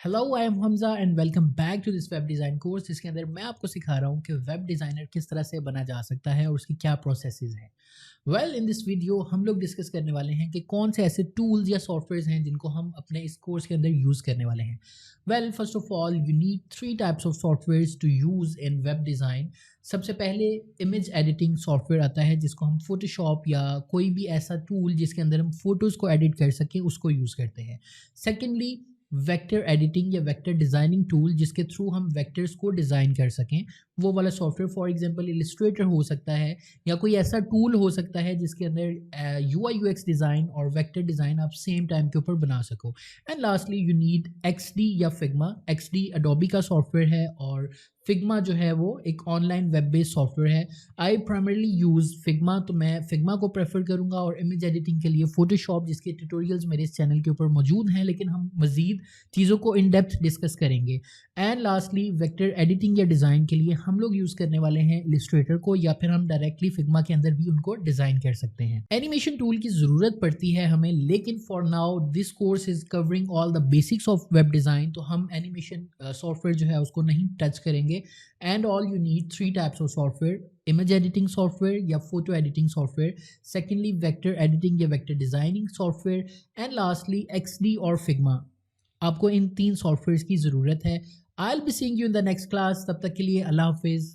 Hello I am Hamza and welcome back to this web design course जिसके अंदर मैं आपको सिखा रहा हूँ कि वेब डिज़ाइनर किस तरह से बना जा सकता है और उसकी क्या प्रोसेसेस हैं। इन दिस वीडियो हम लोग डिस्कस करने वाले हैं कि कौन से ऐसे टूल्स या सॉफ्टवेयर्स हैं जिनको हम अपने इस कोर्स के अंदर यूज़ करने वाले हैं। First of all you need three types of softwares to use in web design. सबसे पहले इमेज एडिटिंग सॉफ्टवेयर आता है जिसको हम फोटोशॉप या कोई भी ऐसा टूल जिसके अंदर हम फोटोज़ को एडिट कर सकें उसको यूज़ करते हैं। सेकेंडली वेक्टर एडिटिंग या वेक्टर डिज़ाइनिंग टूल जिसके थ्रू हम वेक्टर्स को डिज़ाइन कर सकें, वो वाला सॉफ्टवेयर फॉर एग्जांपल इलस्ट्रेटर हो सकता है या कोई ऐसा टूल हो सकता है जिसके अंदर यूआई यूएक्स डिज़ाइन और वेक्टर डिज़ाइन आप सेम टाइम के ऊपर बना सको। And lastly you need XD या फिग्मा। एक्सडी अडोबी का सॉफ्टवेयर है और फिग्मा जो है वो एक ऑनलाइन वेब बेस्ड सॉफ्टवेयर है। आई प्राइमरली यूज़ फिग्मा, तो मैं फिग्मा को प्रेफर करूँगा और इमेज एडिटिंग के लिए फोटोशॉप जिसके ट्यूटोरियल्स मेरे इस चैनल के ऊपर मौजूद हैं, लेकिन हम मज़ीद चीज़ों को इन डेप्थ डिस्कस करेंगे। एंड लास्टली वेक्टर एडिटिंग या डिज़ाइन के लिए हम लोग यूज़ करने वाले हैं इलस्ट्रेटर को, या फिर हम डायरेक्टली फिग्मा के अंदर भी उनको डिज़ाइन कर सकते हैं। एनिमेशन टूल की ज़रूरत पड़ती है हमें, लेकिन for now this course is covering all the basics of web design, तो हम एनिमेशन सॉफ्टवेयर जो है उसको नहीं टच करेंगे। And all you need three types of software: image editing software या photo editing software, secondly vector editing या vector designing software, and lastly XD और फिग्मा। आपको इन तीन सॉफ्टवेयर्स की ज़रूरत है। I will be seeing you in the next class. तब तक के लिए अल्लाह हाफिज़।